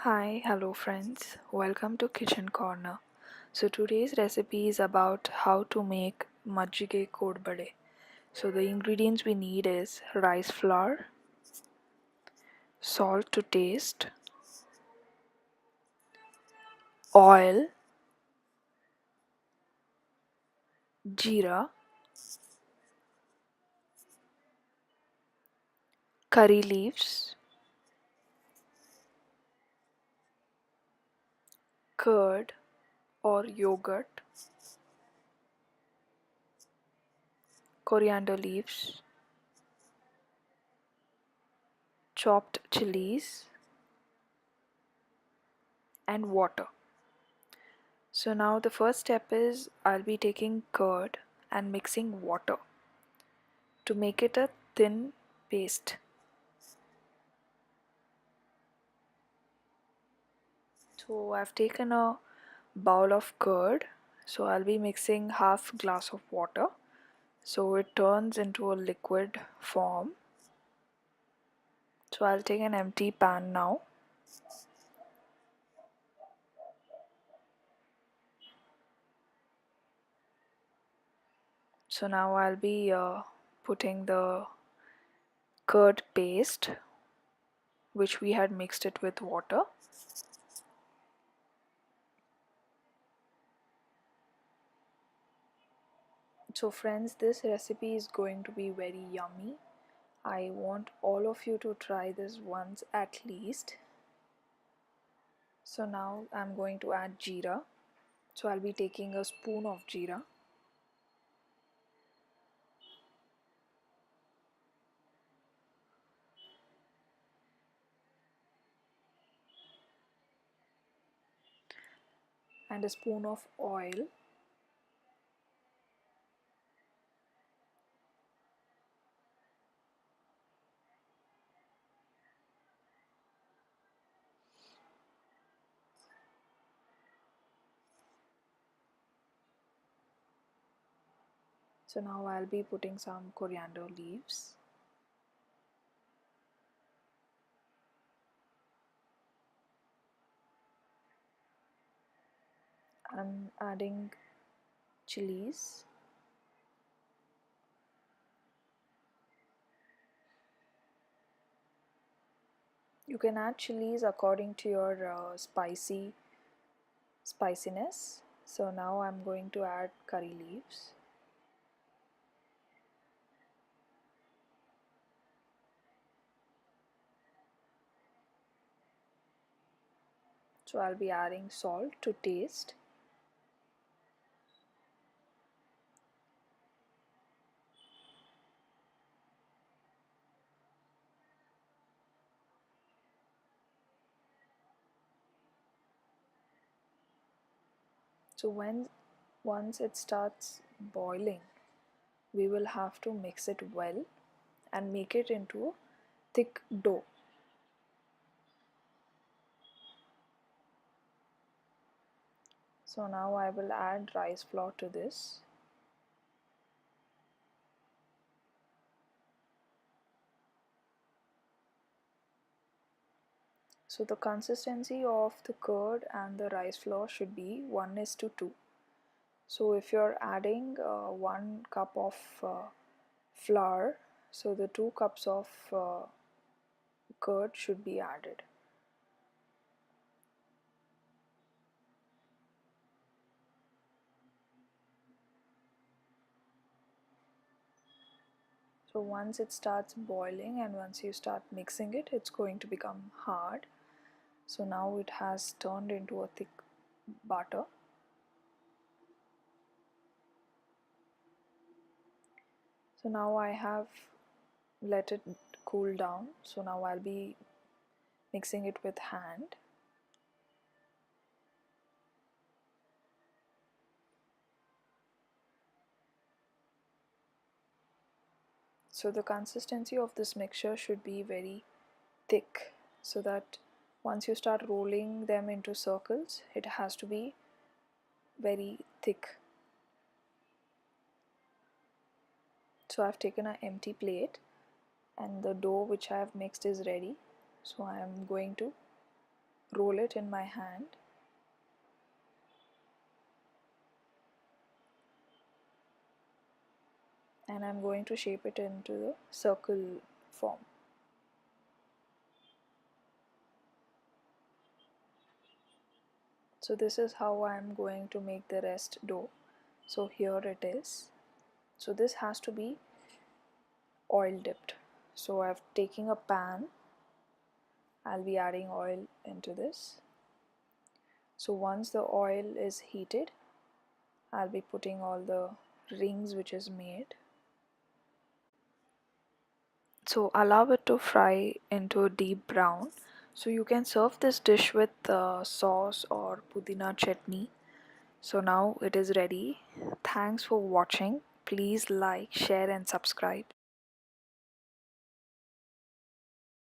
Hi, hello friends. Welcome to Kitchen Corner. So today's recipe is about how to make Majjige Kodubale. So the ingredients we need is rice flour, salt to taste, oil, jeera, curry leaves, curd or yogurt, coriander leaves, chopped chillies, and water. So now the first step is I'll be taking curd and mixing water to make it a thin paste. So I've taken a bowl of curd. So I'll be mixing half glass of water. So it turns into a liquid form. So I'll take an empty pan now. So now I'll be putting the curd paste which we had mixed it with water. So friends, this recipe is going to be very yummy. I want all of you to try this once at least. So now I'm going to add jeera. So I'll be taking a spoon of jeera. And a spoon of oil. So now I'll be putting some coriander leaves. I'm adding chilies. You can add chilies according to your spiciness. So now I'm going to add curry leaves. So I'll be adding salt to taste. So once it starts boiling, we will have to mix it well and make it into a thick dough. So now I will add rice flour to this. So the consistency of the curd and the rice flour should be 1:2. So if you're adding 1 cup of flour, so the 2 cups of curd should be added. So once it starts boiling and once you start mixing it, it's going to become hard. So now it has turned into a thick batter. So now I have let it cool down. So now I'll be mixing it with hand. So the consistency of this mixture should be very thick, so that once you start rolling them into circles, it has to be very thick. So I've taken an empty plate and the dough which I have mixed is ready. So I am going to roll it in my hand. And I'm going to shape it into the circle form. So this is how I'm going to make the rest dough. So here it is. So this has to be oil dipped. So I've taken a pan. I'll be adding oil into this. So once the oil is heated, I'll be putting all the rings which is made. So allow it to fry into a deep brown. So you can serve this dish with sauce or pudina chutney. So now it is ready. Thanks for watching. Please like, share and subscribe.